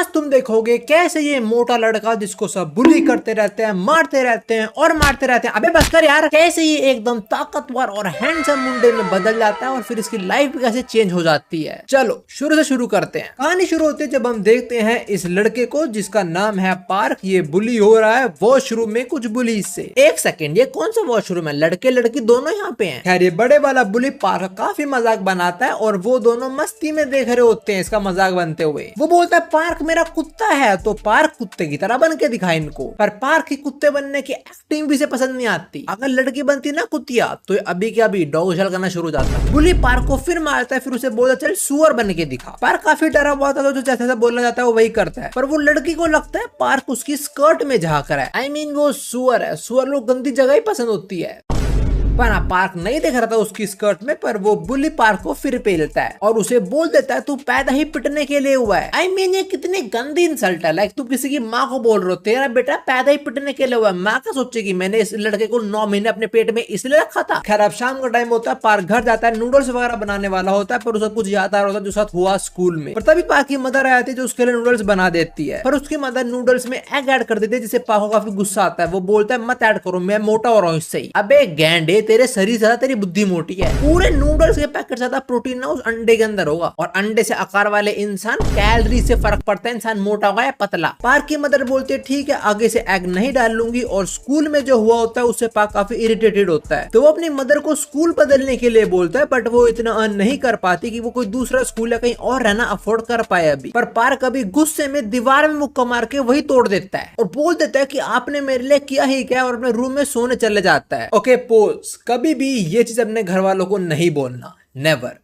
आज तुम देखोगे कैसे ये मोटा लड़का जिसको सब बुली करते रहते हैं, मारते रहते हैं और मारते रहते हैं, अबे बस कर यार, कैसे ये एकदम ताकतवर और हैंडसम मुंडे में बदल जाता है और फिर इसकी लाइफ कैसे चेंज हो जाती है। चलो शुरू से शुरू करते हैं। कहानी शुरू होती है जब हम देखते हैं इस लड़के को जिसका नाम है पार्क। ये बुली हो रहा है वॉशरूम में कुछ बुली से। एक सेकेंड, ये कौन सा वॉशरूम है? लड़के लड़की दोनों यहाँ पे हैं। खैर ये बड़े वाला बुली पार्क काफी मजाक बनाता है और वो दोनों मस्ती में देख रहे होते हैं इसका मजाक बनते हुए। वो बोलता है पार्क मेरा कुत्ता है, तो पार्क कुत्ते की तरह बन के दिखा इनको। पर पार्क की कुत्ते बनने की एक्टिंग भी से पसंद नहीं आती। अगर लड़की बनती ना कुतिया तो अभी के अभी डॉग उछल करना शुरू हो जाता है। बुली पार्क को फिर मारता है, फिर उसे बोलता चल सुअर बन के दिखा। पार्क काफी डरा हुआ था, तो जो जैसा बोलना जाता है वो वही करता है। पर वो लड़की को लगता है पार्क उसकी स्कर्ट में झांक रहा है। I mean, वो सुअर है, सुअर लोग गंदी जगह ही पसंद होती है। पर पार्क नहीं देख रहा था उसकी स्कर्ट में। पर वो बुली पार्क को फिर पेलता है और उसे बोल देता है तू पैदा ही पिटने के लिए हुआ है। I mean, ये कितनी गंदी इंसल्ट है। लाइक तू किसी की माँ को बोल रहे हो तेरा बेटा पैदा ही पिटने के लिए हुआ है। माँ क्या सोचेगी मैंने इस लड़के को 9 महीने अपने पेट में इसलिए रखा था। खैर अब शाम का टाइम होता है, पार्क घर जाता है, नूडल्स वगैरह बनाने वाला होता है। पर उसे कुछ याद आ रहा होता है जो साथ हुआ स्कूल में। पर तभी पार्क की मदर आ जाती है जो उसके लिए नूडल्स बना देती है। पर उसकी मदर नूडल्स में एग ऐड कर देती है जिससे पार्क को काफी गुस्सा आता है। वो बोलता है मत ऐड करो, मैं मोटा हो रहा हूँ इससे ही। अबे गैंडे, तेरे शरीर से तेरी बुद्धि मोटी है। पूरे नूडल्स के पैकेट ज्यादा प्रोटीन ना उस अंडे के अंदर होगा और अंडे से आकार वाले इंसान कैलोरी से फर्क पड़ता है, इंसान मोटा होगा या पतला। पार्क की मदर बोलती है ठीक है आगे से एग नहीं डाल लूंगी। और स्कूल में जो हुआ होता है उससे पार्क काफी इरिटेटेड होता है, तो वो अपनी मदर को स्कूल बदलने के लिए बोलता है। बट वो इतना अर्न नहीं कर पाती कि वो कोई दूसरा स्कूल या कहीं और रहना अफोर्ड कर पाए अभी। पर पार्क अभी गुस्से में दीवार में मुक्का मार के वही तोड़ देता है और बोल देता है कि आपने मेरे लिए किया ही क्या, और अपने रूम में सोने चले जाता है। ओके पोज, कभी भी ये चीज अपने घर वालों को नहीं बोलना, नेवर।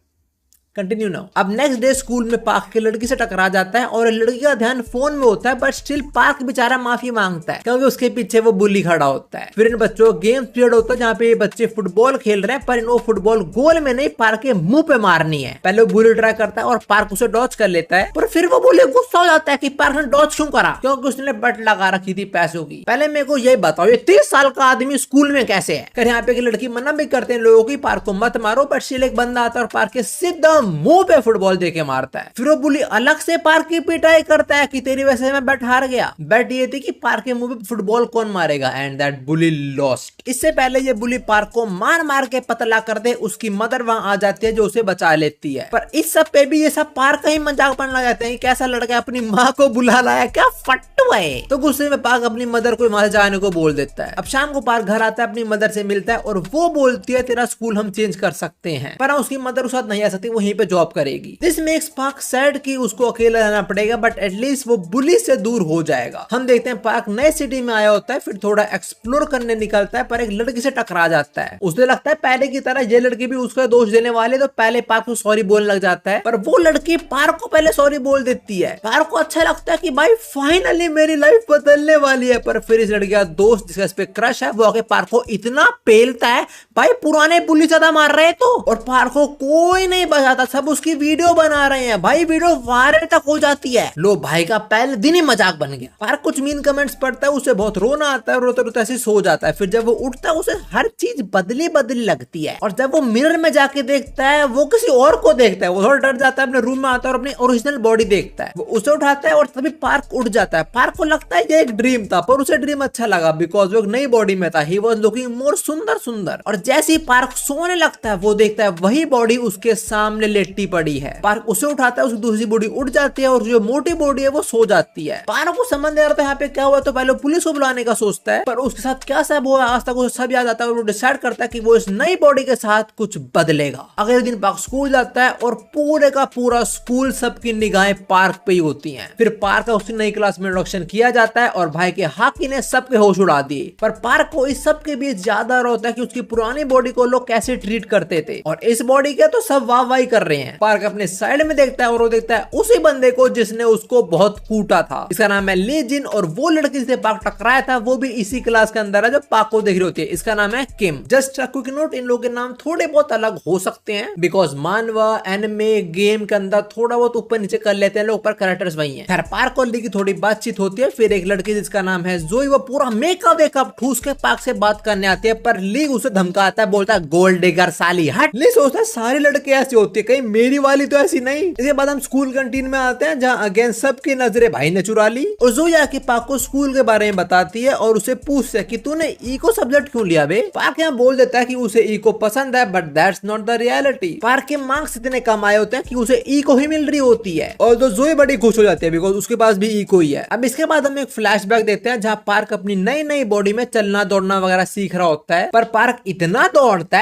Continue now. अब नेक्स्ट डे स्कूल में पार्क की लड़की से टकरा जाता है और लड़की का ध्यान फोन में होता है। बट स्टिल पार्क बेचारा माफी मांगता है क्योंकि उसके पीछे वो बुली खड़ा होता है। फिर इन बच्चों का गेम पीरियड होता है जहाँ पे ये बच्चे फुटबॉल खेल रहे हैं। पर इनको फुटबॉल गोल में नहीं पार्क के मुंह पे मारनी है। पहले वो बुली ट्राई करता है और पार्क उसे डॉच कर लेता है। पर फिर वो बुली गुस्सा हो जाता है कि पार्क ने डॉच क्यों करा, क्योंकि उसने बट लगा रखी थी पैसों की। पहले मेरे को यही बताओ ये 30 साल का आदमी स्कूल में कैसे है? कर यहाँ पे की लड़की मना भी करते हैं लोगों की पार्क को मत मारो। बट स्टिल एक बंदा आता है और पार्क के सीधा मुंह पे फुटबॉल देके मारता है। फिर वो बुली अलग से पार्क की पिटाई करता है कि तेरी वजह से मैं बैट हार गया। बैट ये थी कि पार्क के मुंह पे फुटबॉल कौन मारेगा, एंड दैट बुली लॉस्ट। इससे पहले ये बुली पार्क को मार मार के पतला कर दे, उसकी मदर वहां आ जाती है जो उसे बचा लेती है। पर इस सब पे भी ये सब पार्क का ही मजाक बनने लग जाते हैं। कैसा लड़का अपनी माँ को बुला लाया, क्या फट्टू है। तो गुस्से में पार्क अपनी मदर को वहां से जाने को बोल देता है। अब शाम को पार्क घर आता है, अपनी मदर से मिलता है और वो बोलती है तेरा स्कूल हम चेंज कर सकते हैं। पर उसकी मदर उसके साथ नहीं आ सकती, वहीं पे जॉब करेगी। दिस मेक्स पार्क सैड कि उसको अकेला रहना पड़ेगा। बट एटलीस्ट वो बुली से दूर हो जाएगा। हम देखते हैं पार्क नए सिटी में आया होता है, फिर थोड़ा एक्सप्लोर करने निकलता है। पर एक लड़की से टकरा जाता है। उसे लगता है पहले की तरह ये लड़की भी उसका दोष देने वाले, तो पहले पार्क को सॉरी बोलने लग जाता है। पर वो लड़की पार्क को पहले सॉरी बोल देती है। पार्क को अच्छा लगता है कि भाई फाइनली मेरी लाइफ बदलने वाली है। पर फिर इस लड़की का दोस्त जिसका इस पे क्रश है वो आके पार्क को इतना पेलता है, भाई पुराने बुली ज्यादा मार रहे तो। और पार्क को कोई नहीं बचाता, सब उसकी वीडियो बना रहे हैं। भाई वीडियो वायरल तक हो जाती है। लो भाई का पहले दिन ही मजाक बन गया। पार्क कुछ मीन कमेंट्स पढ़ता है, उसे बहुत रोना आता है, रोते रोते ऐसे सो जाता है। फिर जब वो उठता है उसे हर चीज बदली बदली लगती है। और जब वो मिरर में जाके देखता है वो किसी और को देखता है। वो थोड़ा डर जाता है, अपने रूम में आता है और अपनी ओरिजिनल बॉडी देखता है। वो उसे उठाता है और तभी पार्क उठ जाता है। पार्क को लगता है ये एक ड्रीम था, पर उसे ड्रीम अच्छा लगा बिकॉज वो एक नई बॉडी में था। ही वाज लुकिंग मोर सुंदर सुंदर। और जैसे ही पार्क सोने लगता है वो देखता है वही बॉडी उसके सामने लेटी पड़ी है। पार्क उसे उठाता है, उसकी दूसरी बॉडी उठ जाती है और जो मोटी बॉडी है वो सो जाती है। पार्क को समझ नहीं आता यहाँ पे क्या हुआ, तो पहले पुलिस को बुलाने का सोचता है। पर उसके साथ क्या सब हुआ आज तक उसे सब याद आता है और वो डिसाइड करता है कि वो इस नई बॉडी के साथ कुछ बदलेगा। अगले दिन पार्क स्कूल जाता है और पूरे का पूरा स्कूल सबकी निगाहें पार्क पे ही होती हैं। फिर पार्क का उसकी नई क्लास में इंट्रोडक्शन किया जाता है और भाई के हाकी ने सबके होश उड़ा दिए। पर पार्क को इस सब के बीच ज्यादा होता है कि उसकी पुरानी बॉडी को लोग कैसे ट्रीट करते थे और इस बॉडी के तो सब वाह वाही कर रहे हैं। पार्क अपने साइड में देखता है और वो देखता है उसी बंदे को जिसने उसको बहुत कूटा था। इसका नाम है ली जिन और वो लड़की से पार्क टकराया था वो भी इसी क्लास के अंदर है जो पार्क को देख रही होती है। इसका नाम है किम। जस्ट क्विक नोट, इन लोगों के नाम थोड़े बहुत अलग हो सकते हैं बिकॉज मानवा एनिमे गेम के अंदर थोड़ा बहुत ऊपर नीचे कर लेते हैं लोग, पर कैरेक्टर्स वही हैं। खैर पार्क और ली की थोड़ी बातचीत होती है। फिर एक लड़की जिसका नाम है जोई, वो पूरा मेकअप वेकअप ठूस के पार्क से बात करने आती है। पर ली उसे धमकाता है, बोलता है गोल्ड डिगर साली हट। ली सोचता है सारी लड़के ऐसी होती है, कहीं मेरी वाली तो ऐसी नहीं। इसके बाद हम स्कूल कैंटीन में आते हैं जहाँ अगेन सबकी नजरें भाई ने चुरा ली और जोई आके पार्क को स्कूल के बारे में बताती है और उसे पूछते है कि तूने इको सब्जेक्ट क्यों लिया बे। पार्क यहाँ बोल देता है कि उसे इको पसंद है but that's not the reality. Park के मार्क्स इतने कम आए होते हैं कि उसे इको ही मिल रही होती है और तो जोई बड़ी खुश हो जाती है बिकॉज उसके पास भी इको ही है। अब इसके बाद हम एक फ्लैशबैक देखते हैं जहाँ पार्क अपनी नई नई बॉडी में चलना दौड़ना वगैरह सीख रहा होता है, पर पार्क इतना दौड़ता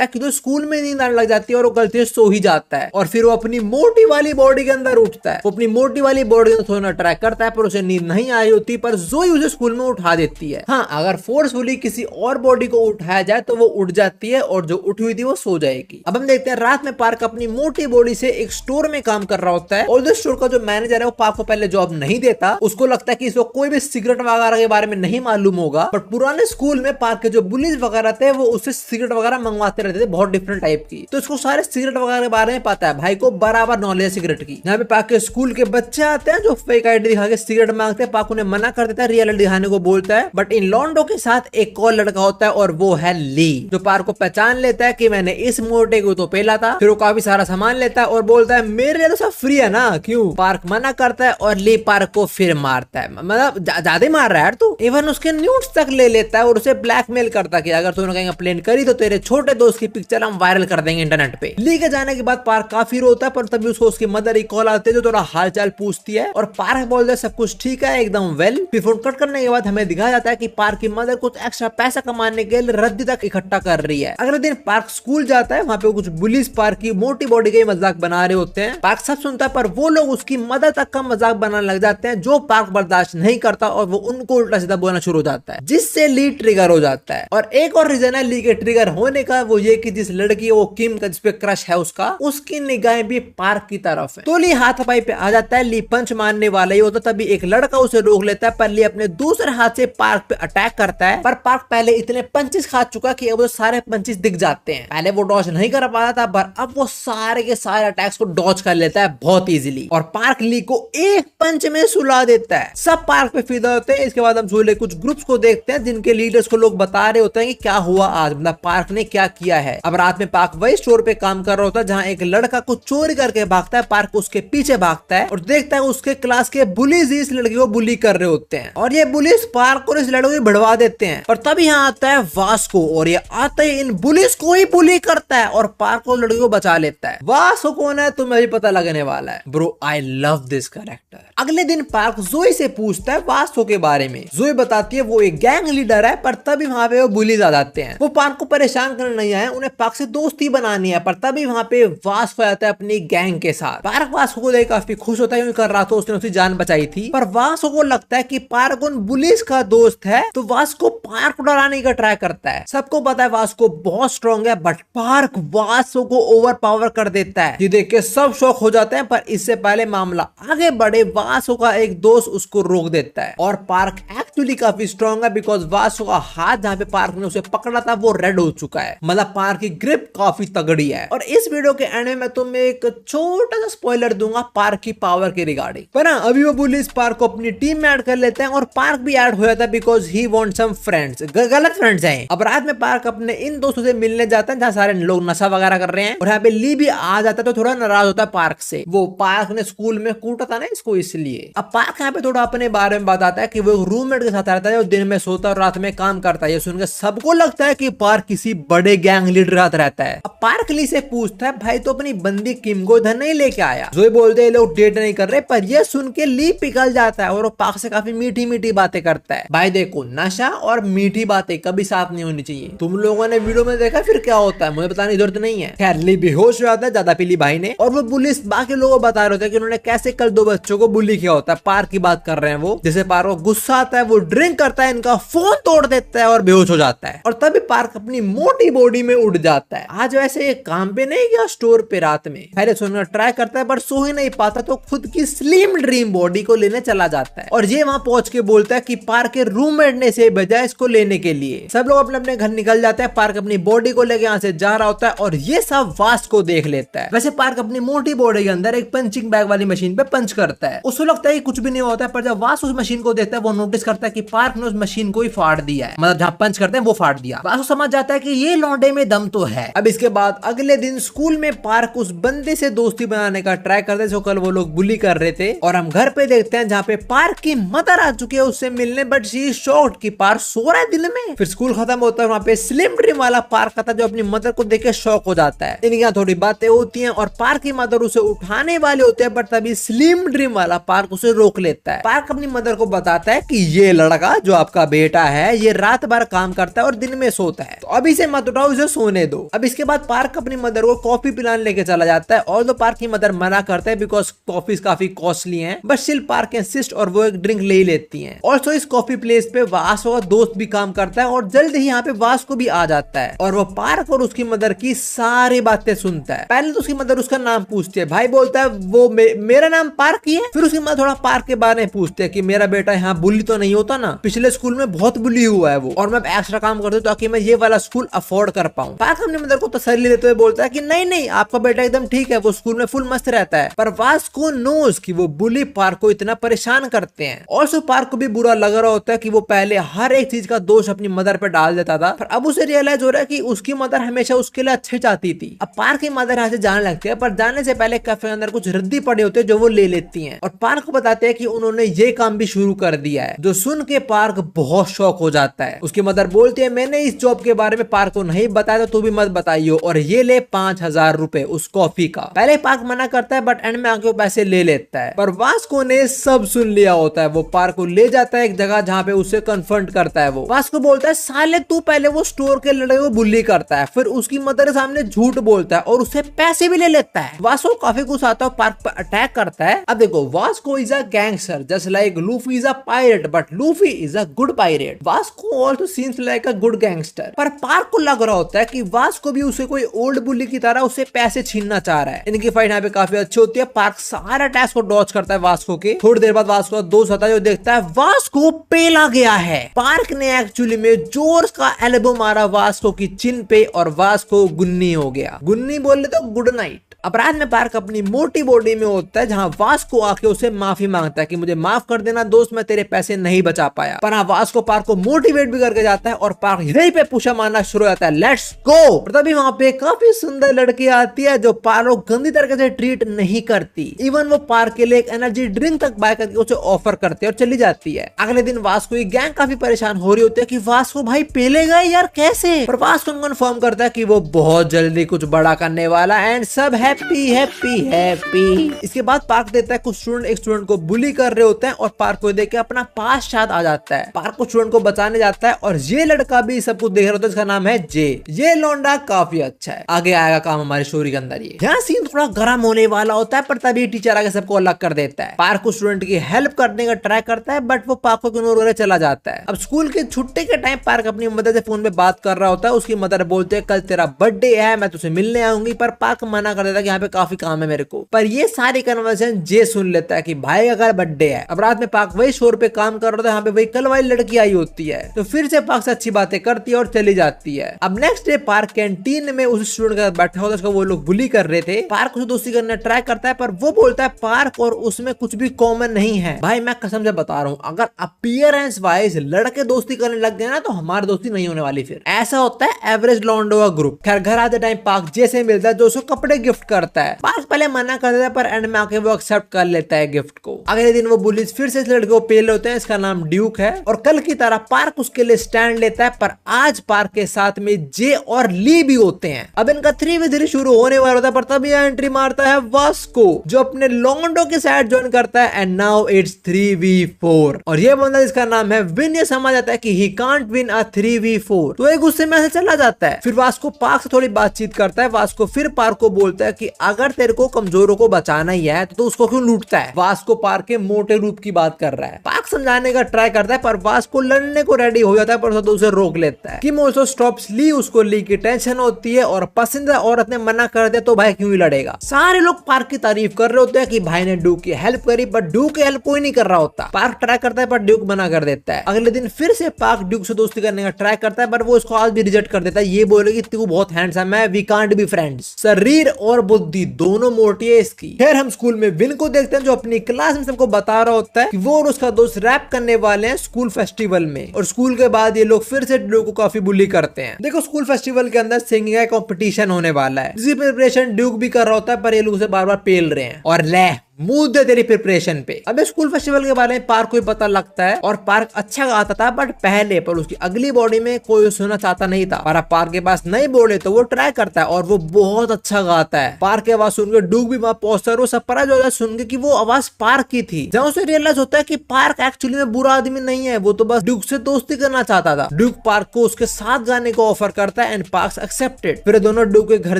है कि तो स्कूल में नींद आने लग जाती है और वो गलती से सो ही जाता है और फिर वो अपनी मोटी वाली बॉडी के अंदर उठता है। वो अपनी मोटी वाली बॉडी को सोना ट्राई करता है पर उसे नींद नहीं आई होती, पर जोई उसे स्कूल में उठा देती है। हाँ, अगर फोर्सफुली किसी और बॉडी को उठाया जाए तो वो उठ जाती है और जो उठी हुई थी वो सो जाएगी। अब हम देखते हैं रात में पार्क अपनी मोटी बॉडी से एक स्टोर में काम कर रहा होता है और जो स्टोर का जो मैनेजर है वो पार्क को पहले जॉब नहीं देता। उसको लगता है कि इसको कोई भी सिगरेट वगैरह के बारे में नहीं मालूम होगा, बट पुराने स्कूल में पार्क के जो बुलीज वगैरह थे वो उससे सिगरेट वगैरह मंगवाते रहते थे बहुत डिफरेंट टाइप की, तो इसको सारे सिगरेट वगैरह के बारे में पता है। भाई को बराबर नॉलेज है सिगरेट की। यहाँ पे पार्क के स्कूल के बच्चे आते हैं जो फेक आईडी दिखा के सिगरेट मांगते हैं। पार्क उन्हें मना कर देता है, रियल आईडी दिखाने को बोलता है, बट इन लॉन्डो के साथ एक और लड़का होता है और वो है ली, जो पार्क को पहचान लेता है कि मैंने इस मोटे को तो पेला था। फिर वो काफी सारा सामान लेता है और बोलता है मेरे लिए तो सब फ्री है ना, क्यों? पार्क मना करता है और ली पार्क को फिर मारता है, मतलब ज्यादा मार रहा है यार तू। इवन उसके न्यूड्स तक ले लेता है और उसे ब्लैकमेल करता है कि अगर तूने कहीं कंप्लेन करी तो तेरे छोटे दोस्त की पिक्चर हम वायरल कर देंगे इंटरनेट पे। ली के जाने के बाद पार्क काफी रोता है, पर तभी उसको उसकी मदर ही कॉल आती है जो थोड़ा हालचाल पूछती है और पार्क बोलता है सब कुछ ठीक है एकदम वेल। फिर फोन कट करने के बाद हमें दिखाया जाता है कि पार्क की मदर कुछ एक्स्ट्रा पैसा कमाने के लिए रद्दी तक इकट्ठा कर रही है। अगले दिन पार्क स्कूल जाता है, वहाँ पे कुछ बुलीज पार्क की मोटी बॉडी का मजाक बना रहे होते हैं। पार्क सब सुनता है पर वो लोग उसकी मदर तक का मजाक बनाने लग जाते हैं जो पार्क बर्दाश्त नहीं करता और वो उनको उल्टा सीधा बोलना शुरू हो जाता है, जिससे ली ट्रिगर हो जाता है। और एक और रीजन है ली के ट्रिगर होने का, वो ये कि जिस लड़की है वो किम का जिसपे क्रश है उसकी निगाहें भी पार्क की तरफ है। तो ली हाथापाई पे आ जाता है, ली पंच मारने वाला ही होता, तभी एक लड़का उसे रोक लेता है, पर ली अपने दूसरे हाथ से पार्क पे अटैक करता है। पर पार्क पहले इतने पंचेस खा चुका कि अब वो सारे पंचेस दिख जाते हैं। पहले वो डॉज नहीं कर पाता था, पर अब वो सारे के सारे अटैक्स को डॉज कर लेता है बहुत इजीली और पार्क ली को एक पंच में सुला देता है। सब पार्क पे फिदा होते हैं। इसके बाद हम झूले कुछ ग्रुप्स को देखते हैं जिनके लीडर्स को लोग बता रहे होते हैं कि क्या हुआ आज, मतलब पार्क ने क्या किया है। अब रात में पार्क वही स्टोर पे काम कर रहा होता है जहाँ एक लड़का को चोरी करके भागता है। पार्क उसके पीछे भागता है और देखता है उसके क्लास के बुलीज इस लड़की को बुली कर रहे होते हैं और ये बुलीज पार्क और इस लड़के को भिड़वा देते हैं। और तभी यहाँ आता है वास्को और ये आते ही इन बुलीज को ही बुली करता है और पार्क को लड़की को बचा लेता है। वास्को कौन है तुम्हें भी पता लगने वाला है। Bro I love this character. अगले दिन पार्क जोई से पूछता है वास्को के बारे में। जोई बताती है वो एक गैंग लीडर है, पर तभी वहाँ पे वो बुलीज आ जाते हैं। वो पार्क को परेशान करने नहीं आए, उन्हें पार्क से दोस्ती बनानी है, पर तभी वहाँ पे वास्को आता है अपनी गैंग के साथ। पार्क वास्को को देख काफी खुश होता है क्योंकि कर रहा था उसने उसकी जान बचाई थी, पर वास्को को लगता है कि पार्क उन बुलीज का दोस्त है, तो वास्को पार्क को डराने का ट्राई करता है। सबको पता है वास्को बहुत स्ट्रॉन्ग है, बट पार्क वास्को को ओवर पावर कर देता है। ये देख के सब शॉक हो जाते हैं, पर इससे पहले मामला आगे बढ़े वास्को का एक दोस्त उसको रोक देता है और पार्क एक्चुअली काफी स्ट्रॉन्ग है बिकॉज वास्को का हाथ जहाँ पे पार्क ने उसे पकड़ा था वो रेड हो चुका है, मतलब पार्क की ग्रिप काफी तगड़ी है। और इस वीडियो के एंड में मैं तुम्हें एक छोटा सा स्पॉइलर दूंगा पार्क की पावर के रिगार्डिंग। पर ना अभी वो बुलीज पार्क को अपनी टीम में ऐड कर लेते हैं और पार्क भी ऐड हो जाता है because he want some friends. गलत फ्रेंड्स हैं। अब रात में पार्क अपने इन दोस्तों से मिलने जाता है जहाँ सारे लोग नशा वगैरह कर रहे हैं और यहाँ पे ली भी आ जाता है, तो थोड़ा नाराज होता है पार्क से। वो पार्क ने स्कूल में कूटा था ना इसको, इसलिए। अब पार्क यहाँ पे थोड़ा अपने बारे में बताता है कि वो रूममेट के साथ रहता है जो दिन में सोता है और रात में काम करता है। ये सुनकर सबको लगता है कि पार्क किसी बड़े गैंग लीडर साथ रहता है। अब पार्क ली से पूछता है भाई तो अपनी बंदी किम को इधर नहीं लेके आया। जोई बोलते हैं लोग डेट नहीं कर रहे, पर ये सुन के ली पिघल जाता है और वो पार्क से काफी मीठी मीठी बातें करता है। भाई देखो नशा और मीठी बातें कभी साथ नहीं होनी चाहिए। तुम लोगों ने वीडियो में देखा फिर क्या होता है, मुझे बताने की जरूरत नहीं है। खैर ली बेहोश हो जाता है ज्यादा पीली भाई ने और वो पुलिस बाकी लोगों को बता रहे होते हैं कि उन्होंने कैसे कल दो बच्चों को बुली किया होता है। पार्क की बात कर रहे हैं वो, जैसे पार्क को गुस्सा आता है वो ड्रिंक करता है, इनका फोन तोड़ देता है और बेहोश हो जाता है और तभी पार्क अपनी मोटी बॉडी में उड़ जाता है। आज वैसे ये काम पे नहीं गया स्टोर पे रात में, पहले सोने का ट्राई करता है बट सो ही नहीं पाता, तो खुद की स्लिम ड्रीम बॉडी को लेने चला जाता है और ये वहां पहुंच के बोलता है कि पार्क के रूममेट ने से भेजा इसको लेने के लिए। सब लोग अपने अपने घर निकल जाते हैं। पार्क अपनी बॉडी को लेके यहाँ से जा रहा होता है और ये सब वास्ट को देख लेता है। वैसे पार्क अपनी मोटी बॉडी के अंदर एक पंचिंग बैग वाली मशीन पे पंच करता है। उसको लगता है कि कुछ भी नहीं होता है, पर जब वास्ट उस मशीन को देखता है वो नोटिस करता लगता है कि पार्क ने उस मशीन को ही फाड़ दिया है, मतलब जहाँ पंच करते हैं वो फाड़ दिया। वासु समझ जाता है कि ये लौंडे में दम तो है। अब इसके बाद अगले दिन स्कूल में पार्क उस बंदे से दोस्ती बनाने का ट्राई करते जो कल वो लोग बुली कर रहे थे, और हम घर पे देखते हैं जहाँ पे पार्क की मदर आ चुकी है उससे मिलने, बट शी इज शॉक्ड कि पार्क सो रहा है दिन में। फिर स्कूल खत्म होता है, वहाँ पे स्लिम ड्रीम वाला पार्क आता है जो अपनी मदर को देख के शॉक हो जाता है। इनके यहाँ थोड़ी बातें होती हैं और पार्क की मदर उसे उठाने वाले होते हैं, बट तभी स्लिम ड्रीम वाला पार्क उसे रोक लेता है। पार्क अपनी मदर को बताता है कि ये लड़का जो आपका बेटा है ये रात भर काम करता है और दिन में सोता है, तो अभी से मत उठाओ, इसे सोने दो। अब इसके बाद पार्क अपनी मदर को कॉफी पिलाने लेके चला जाता है, और तो पार्क की मदर मना करता है बिकॉज कॉफी काफी कॉस्टली है, बट स्टिल पार्क इंसिस्ट और वो एक ड्रिंक ले ही लेती है। ऑल्सो इस कॉफी प्लेस पे वासु का दोस्त भी काम करता है और जल्द ही यहाँ पे वास को भी आ जाता है, और वो पार्क और उसकी मदर की सारी बातें सुनता है। पहले तो उसकी मदर उसका नाम पूछती है, भाई बोलता है वो मेरा नाम पार्क ही है। फिर उसकी मदर थोड़ा पार्क के बारे में पूछते हैं कि मेरा बेटा यहाँ बुली तो नहीं होता ना, पिछले स्कूल में बहुत बुली हुआ है वो, और मैं एक्स्ट्रा काम करता हूँ ताकि मैं ये वाला स्कूल अफोर्ड कर पाऊँ। पार्क अपनी मदर को तसल्ली देते हुए बोलता है कि नहीं नहीं आपका बेटा एकदम ठीक है, वो स्कूल में फुल मस्त रहता है। पर वास को नोज कि वो बुली पार्क को इतना परेशान करते हैं। ऑल्सो पार्क को भी बुरा लग रहा होता है कि वो पहले हर एक चीज का दोष अपनी मदर पे डाल देता था, पर अब उसे रियलाइज हो रहा है कि उसकी मदर हमेशा उसके लिए अच्छे चाहती थी। अब पार्क की मदर यहाँ से जाने लगती है, पर जाने से पहले कैफे के अंदर कुछ रद्दी पड़े होते हैं जो वो ले लेती हैं, और पार्क को बताते हैं कि उन्होंने ये काम भी शुरू कर दिया है, जो सुन के पार्क बहुत शौक हो जाता है। उसकी मदर बोलती है मैंने इस जॉब के बारे में पार्क को नहीं बताया तो तू भी मत बताइयो, और ये ले 5000 रुपए उस कॉफी का। पहले पार्क मना करता है बट एंड में आके पैसे ले लेता है, पर वास्को ने सब सुन लिया होता है। वो पार्क को ले जाता है एक जगह जहाँ पे उसे कन्फ्रंट करता है। वो वास्को बोलता है साले तू पहले वो स्टोर के लड़के को बुली करता है, फिर उसकी मदर के सामने झूठ बोलता है और उससे पैसे भी ले लेता है। वास्को काफी गुस्सा आता है, पार्क पर अटैक करता है। अब देखो Vasco is a gangster just like Luffy is a pirate, but Luffy is a good pirate. Vasco also seems like a good gangster, पर पार्क को लग रहा होता है कि वास्को भी उसे कोई ओल्ड बुली की तरह उससे पैसे छीनना चाह रहा है। इनकी फाइट यहाँ पे काफी अच्छी होती है। पार्क सारा अटैक को डॉज करता है वास्को के। थोड़ी देर बाद वास्को का दोस्त आता है जो देखता है वास्को पेला गया है। पार्क ने एक्चुअली में जोर का एल्बो मारा वास्को की चिन पे और वास्को गुन्नी हो गया। गुन्नी बोले तो गुड नाइट। अपराध में पार्क अपनी मोटी बॉडी में होता है, जहां वास्को आके उसे माफी मांगता है कि मुझे माफ कर देना दोस्त, मैं तेरे पैसे नहीं बचा पाया। पर हाँ वास्को पार्क को मोटिवेट भी करके जाता है और पार्क यहीं पे पुशअप मारना शुरू हो जाता है, लेट्स गो। तभी वहां पे काफी सुंदर लड़की आती है जो पार्क को गंदी तरीके से ट्रीट नहीं करती। इवन वो पार्क के लिए एक एनर्जी ड्रिंक तक बाय करके उसे ऑफर करती है और चली जाती है। अगले दिन वास्को की गैंग काफी परेशान हो रही होती है कि वास्को भाई पेले गए यार कैसे, पर वास्को कन्फर्म करता है कि वो बहुत जल्दी कुछ बड़ा करने वाला है एंड सब हैप्पी हैप्पी हैप्पी। इसके बाद पार्क देता है कुछ स्टूडेंट एक स्टूडेंट को बुली कर रहे होते हैं और पार्क को देख के अपना पास याद आ जाता है। पार्क को स्टूडेंट को बचाने जाता है और ये लड़का भी सब कुछ देख रहा होता है, इसका नाम है जे। ये लौंडा काफी अच्छा है, आगे आएगा काम हमारी स्टोरी के अंदर। ये यहाँ सीन थोड़ा गर्म होने वाला होता है, पर तभी टीचर आगे सबको अलग कर देता है। पार्क को स्टूडेंट की हेल्प करने का ट्राई करता है बट वो पार्क को इग्नोर करके चला जाता है। अब स्कूल के छुट्टी के टाइम पार्क अपनी मदर से फोन पे बात कर रहा होता है। उसकी मदर बोलते है कल तेरा बर्थडे है, मैं तुझे मिलने आऊंगी, पर पार्क मना कर देता है कि यहाँ पे काफी काम है मेरे को। पर ये सारी कन्वर्सेशन जे सुन लेता है कि भाई अगर बर्थडे है। अब रात में पार्क वही शोर पे काम कर रहा था, यहाँ पे वही कल वाली लड़की आई होती है, तो फिर से पार्क से अच्छी बातें करती है और चली जाती है। अब नेक्स्ट डे पार्क कैंटीन में उस स्टूडेंट के साथ बैठा होता है, उसको वो लोग बुली कर रहे थे। पार्क उसे दोस्ती करने ट्राई करता है, पर वो बोलता है पार्क और उसमें कुछ भी कॉमन नहीं है। भाई मैं कसम से बता रहा हूँ, अगर अपीयरेंस वाइज लड़के दोस्ती करने लग गए ना तो हमारी दोस्ती नहीं होने वाली। फिर ऐसा होता है एवरेज लॉन्डो का ग्रुप। खैर घर आते टाइम पार्क जैसे मिलता है जो उसको कपड़े गिफ्ट करता है। पार्क पहले मना कर देता है पर एंड में आके वो एक्सेप्ट कर लेता है गिफ्ट को। अगले दिन वो बुलीज फिर से इस लड़के को पेल होते हैं, इसका नाम ड्यूक है, और कल की तरह पार्क उसके लिए स्टैंड लेता है। पर आज पार्क के साथ में जे और ली भी होते हैं। अब इनका 3v3 शुरू होने वाला होता है, पर तभी एंट्री मारता है वास्को जो अपने लॉन्डो के साथ ज्वाइन करता है। एंड नाउ इट्स 3v4 और ये बंदा जिसका नाम है विन ये समझ आता है कि he can't win a 3v4, तो एक गुस्से में ऐसे चला जाता है। फिर वास्को पार्क से थोड़ी बातचीत करता है। वास्को फिर पार्क को बोलता है कि अगर तेरे को कमजोरों को बचाना ही है तो उसको क्यों लूटता है। वास्को पार्क के मोटे रूप की बात कर रहा है। पार्क समझाने का ट्राई करता है पर वास्को लड़ने को रेडी हो जाता है, पर तो उसे रोक लेता है। किम ऑल्सो स्टॉप्स ली, उसको ली की टेंशन होती है और पसंदीदा औरत ने मना कर दिया तो भाई क्यों ही लड़ेगा। सारे लोग पार्क की तारीफ कर रहे होते हैं कि भाई ने ड्यूक की हेल्प करी, बट ड्यूक की हेल्प कोई नहीं कर रहा होता। पार्क ट्राई करता है पर ड्यूक मना कर देता है। अगले दिन फिर से पार्क ड्यूक से दोस्ती करने का ट्राई करता है, पर वो उसको आज भी रिजेक्ट कर देता है। ये बोले कि तू बहुत हैंडसम है, वी कांट बी फ्रेंड्स। शरीर और बुद्धि दोनों मोटी है इसकी। फिर हम स्कूल में विन को देखते हैं जो अपनी क्लास में सबको बता रहा होता है कि वो और उसका दोस्त रैप करने वाले हैं स्कूल फेस्टिवल में, और स्कूल के बाद ये लोग फिर से ड्यूक को काफी बुली करते हैं। देखो स्कूल फेस्टिवल के अंदर सिंगिंग का कंपटीशन होने वाला है, जिसकी प्रिपरेशन ड्यूक भी कर रहा होता है, पर ये लोग उसे बार बार पेल रहे हैं और ले मुंह दे तेरी प्रिपरेशन पे। अबे स्कूल फेस्टिवल के बारे में पार्क को पता लगता है और पार्क अच्छा गाता था बट पहले, पर उसकी अगली बॉडी में कोई सुनना चाहता नहीं था। पर अब पार्क के पास नई बॉडी तो वो ट्राई करता है और वो बहुत अच्छा गाता है। पार्क की आवाज सुनकर ड्यूक भी वहां पहुंचता है, वो सरप्राइज हो जाता है सुन के कि वो आवाज पार्क की थी। जब उसे रियलाइज होता है कि पार्क एक्चुअली में बुरा आदमी नहीं है, वो तो बस ड्यूक से दोस्ती करना चाहता था। ड्यूक पार्क को उसके साथ गाने को ऑफर करता है एंड पार्क एक्सेप्टेड। फिर दोनों ड्यूक के घर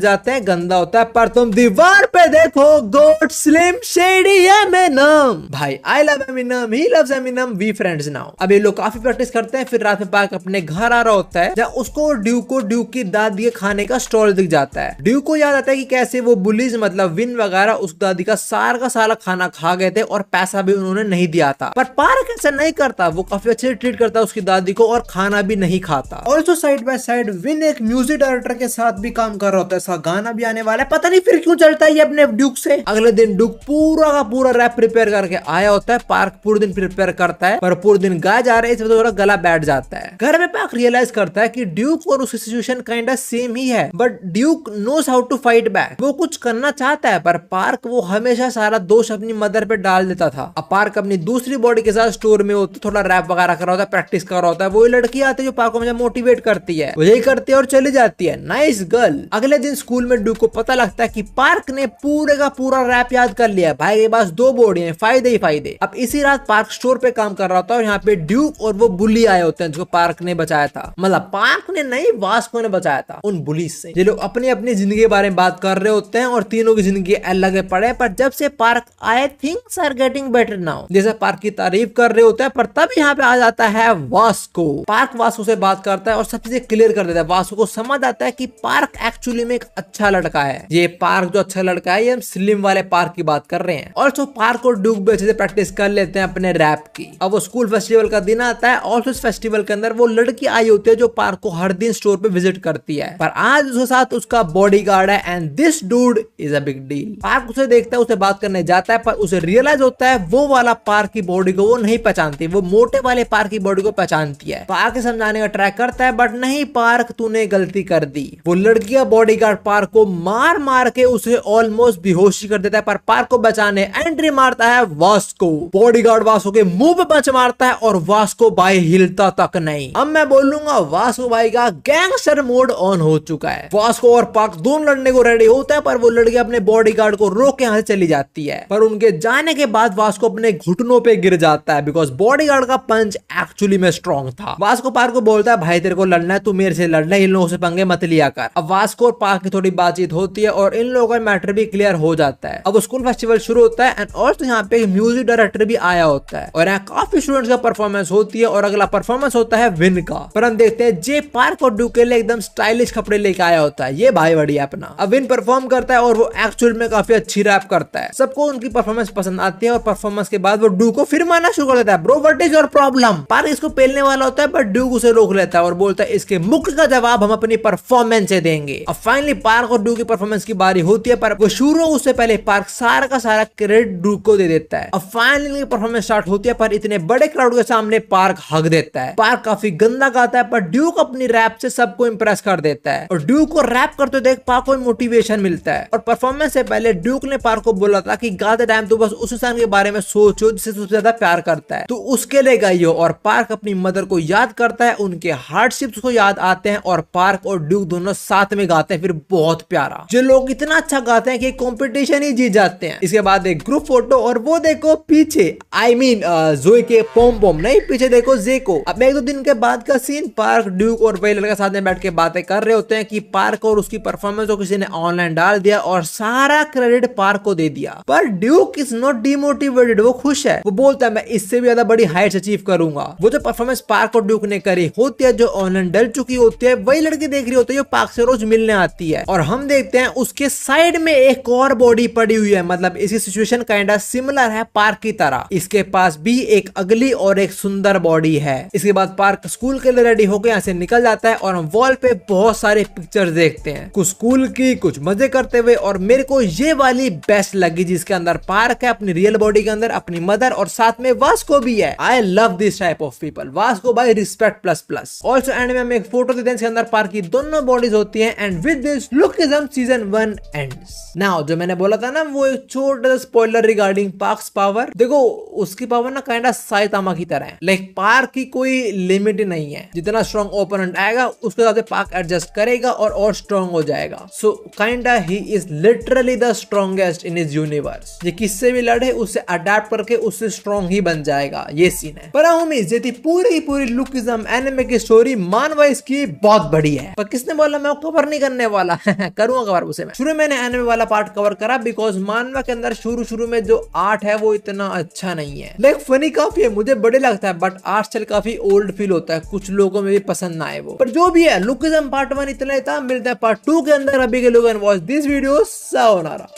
जाते हैं, गंदा होता है पर तुम दीवार पे देखो गोट स्लिम शेडी भाई I love Eminem, he loves Eminem, we friends now. अब ये लोग काफी प्रैक्टिस करते हैं। फिर रात में पार्क अपने घर आ रहा होता है, जहाँ उसको ड्यूक की दादी के खाने का स्टॉल दिख जाता है। ड्यूक को याद आता है कि कैसे वो बुलीज मतलब विन वगैरह उस दादी का सारा खाना खा गए थे और पैसा भी उन्होंने नहीं दिया था। पर पार्क ऐसा नहीं करता, वो काफी अच्छे ट्रीट करता है उसकी दादी को और खाना भी नहीं खाता। Also side by side win एक म्यूजिक डायरेक्टर के साथ भी काम कर रहा होता है, इसका गाना भी आने वाला है। पता नहीं फिर क्यों चलता है ये अपने ड्यूक से। अगले दिन ड्यूक पूरा का पूरा रैप प्रिपेयर करके आया होता है। पार्क पूरे दिन प्रिपेयर करता है पर पूरे दिन गाए जा रहे हैं, इसमें थोड़ा गला बैठ जाता है। घर में पार्क रियलाइज करता है कि ड्यूक और उसकी सिचुएशन काइंड ऑफ सेम ही है, but Duke knows how to fight back. वो कुछ करना चाहता है पर पार्क वो हमेशा सारा दोष अपनी मदर पे डाल देता था। अब पार्क अपनी दूसरी बॉडी के साथ स्टोर में होता, थोड़ा रैप वगैरह कर रहा होता है, प्रैक्टिस कर रहा होता है। वो लड़की आती है जो पार्क को मुझे मोटिवेट करती है, वो यही करती है और चली जाती है। Nice girl. अगले दिन स्कूल में ड्यूक को पता लगता है कि पार्क ने पूरे का पूरा रैप याद कर लिया। भाई के पास 2 बॉडी है, फायदे ही फायदे। अब इसी रात पार्क स्टोर पे काम कर रहा होता है और यहाँ पे ड्यूक और वो बुली आए होते हैं, जिसको पार्क ने बचाया था। मतलब पार्क ने नहीं, वास्को ने बचाया था उन बुलीज से। ये लोग अपनी अपनी जिंदगी के बारे में बात कर रहे होते हैं और तीनों की जिंदगी अलग पड़े। पर जब से पार्क आए things are getting better now, जैसे पार्क की तारीफ कर रहे होते हैं, पर तब यहाँ पे आ जाता है वास्को। पार्क वास्को से बात करता है और सब चीजें क्लियर कर देता है। वास्को को समझ आता है कि पार्क एक्चुअली में एक अच्छा लड़का है। ये पार्क जो अच्छा लड़का है, ये हम स्लिम वाले पार्क की बात कर रहे हैं। और पार्क और ड्यूक भी अच्छे से प्रैक्टिस कर लेते हैं अपने रैप की। अब वो स्कूल फेस्टिवल का दिन आता है और उस फेस्टिवल के अंदर वो लड़की आई होती है जो पार्क को हर दिन स्टोर पे विजिट करती है, पर आज उसके साथ उसका बॉडीगार्ड है and this dude is a big deal. Park उसे देखता है, उसे बात करने जाता है, पर उसे रियलाइज होता है वो वाला पार्क की बॉडी को वो नहीं पहचानती, वो मोटे वाले पार्क की बॉडी को पहचानती है। पार्क समझाने का ट्राई करता है बट नहीं, पार्क तूने गलती कर दी। वो लड़की का बॉडीगार्ड पार्क को मार मार के उसे ऑलमोस्ट बेहोशी कर देता है, पर पार्क को बचाने एंट्री मारता है वास्को। बॉडीगार्ड वास्को के मुंह पे पंच मारता है और वास्को भाई हिलता तक नहीं। अब मैं बोलूंगा वास्को भाई का गैंगस्टर मोड ऑन हो चुका है। वास्को और पार्क दोनों लड़ने को रेडी होता है, पर वो लड़की अपने बॉडीगार्ड को रोक के यहाँ से चली जाती है। पर उनके जाने के बाद वास्को अपने घुटनों पे गिर जाता है, बिकॉज बॉडीगार्ड का पंच एक्चुअली में स्ट्रॉन्ग था। वास्को पार्क को बोलता है भाई तेरे को लड़ना है, तू मेरे से लड़ना, इन लोगों से पंगे मत लिया कर। अब वास्को और पार्क की थोड़ी बातचीत होती है और इन लोगों का मैटर भी क्लियर हो जाता है। अब स्कूल फेस्टिवल शुरू होता है एंड और यहाँ पे म्यूजिक डायरेक्टर भी आया होता है और यहाँ काफी स्टूडेंट्स का परफॉर्मेंस होती है और अगला परफॉर्मेंस होता है विन का। पर हम देखते हैं जे पार्क और ड्यूक के लिए एकदम स्टाइलिश कपड़े लेके आया होता है, ये भाई बढ़िया अपना। अब विन परफॉर्म करता है और वो एक्चुअल में काफी अच्छी रैप करता है। सबको उनकी परफॉर्मेंस पसंद आती है और परफॉर्मेंस के बाद वो ड्यूक को फिर मारना शुरू कर देता है, bro what is your problem. Park इसको पेलने वाला होता है पर ड्यूक उसे रोक लेता है और बोलता है इसके मुक्के का जवाब हम अपनी परफॉर्मेंस से देंगे। अब फाइनली पार्क और ड्यूक की परफॉर्मेंस की बारी होती है, पर वो शुरू उससे पहले पार्क सारा का सारा क्रेडिट ड्यूक को दे देता है। अब फाइनली परफॉर्मेंस स्टार्ट होती है, पर इतने बड़े क्राउड के सामने पार्क हक देता है। पार्क काफी गंदा गाता है पर ड्यूक अपनी रैप से सबको इंप्रेस कर देता है और ड्यूक को रैप करते देख पार्क को मोटिवेशन मिलता है। और परफॉर्मेंस से पहले ड्यूक ने पार्क को बोला था कि गाते टाइम तो बस उस इंसान के बारे में सोचो जिसे सबसे ज्यादा प्यार करता है, तो उसके लिए गाइयो। और पार्क अपनी मदर को याद करता है, उनके हार्डशिप्स को याद आते हैं और पार्क और ड्यूक दोनों साथ में गाते हैं, फिर बहुत प्यारा। जो लोग इतना अच्छा गाते हैं कि कंपटीशन ही जीत जाते हैं। इसके बाद एक ग्रुप फोटो और वो देखो पीछे आई मीन जोई के पोम पोम नहीं, पीछे देखो जेको। अब 1-2 दिन के बाद का सीन, पार्क ड्यूक और वही लड़का साथ में बैठ के बातें कर रहे होते हैं कि पार्क और उसकी परफॉर्मेंस को किसी ने ऑनलाइन डाल दिया और सारा क्रेडिट पार्क को दे दिया। पर ड्यूक इज नॉट डिमोटिवेटेड, वो खुश है। वो बोलता है मैं इससे भी ज्यादा बड़ी हाइट्स अचीव करूंगा। वो जो परफॉर्मेंस पार्क और ड्यूक ने करी होती है, जो ऑनलाइन डल चुकी होती है, वही लड़की देख रही होती है जो पार्क से रोज मिलने आती है। और हम देखते हैं उसके साइड में एक और बॉडी पड़ी हुई है, मतलब इसकी सिचुएशन काइंड ऑफ सिमिलर है पार्क की तरह। इसके पास भी एक अगली और एक सुंदर बॉडी है। इसके बाद पार्क स्कूल के लिए रेडी होकर यहाँ से निकल जाता है और हम वॉल पे बहुत सारे पिक्चर्स देखते हैं, कुछ स्कूल की, कुछ मजे करते हुए, और मेरे को ये वाली बेस्ट लगी जिसके अंदर पार्क है अपनी रियल बॉडी के अंदर, अपनी मदर, और साथ में वास्को भी है। I love this type of people. Vasco by respect plus plus. Also end में हमें एक फोटो देते हैं जिसके अंदर पार्क की दोनों बॉडीज होती हैं। And with this lookism season 1 ends. Now जो मैंने बोला था ना वो एक छोटा स्पॉइलर रिगार्डिंग पार्क्स पावर, देखो उसकी पावर ना काइंड ऑफ साइतामा की तरह है। लाइक पार्क की कोई लिमिट नहीं है, जितना स्ट्रॉन्ग ओपोनेंट आएगा उसके हिसाब से पार्क एडजस्ट करेगा और स्ट्रॉन्ग हो जाएगा। So kind of he is literally the strongest in his universe. ये किससे भी लड़े उससे अडेप्ट करके उससे स्ट्रॉन्ग ही बन जाएगा, ये सीन है। पर होमीज ये थी पूरी लुकिज्म एनिमे की स्टोरी। मानवा इसकी बहुत बड़ी है, पर किसने बोला मैं कवर नहीं करने वाला करूंगा कवर उसे मैं। शुरू मैंने एनिमे वाला पार्ट कवर करा बिकॉज मानवा के अंदर शुरू में जो आर्ट है वो इतना अच्छा नहीं है। लाइक फनी काफी है, मुझे बड़े लगता है, बट आर्ट स्टाइल काफी ओल्ड फील होता है, कुछ लोगों में भी पसंद ना आए वो। पर जो भी है लुकिज्म पार्ट 1 इतना ही था। मिलता है पार्ट 2 के अंदर। अभी के लोग वॉच दिस वीडियो। सायोनारा।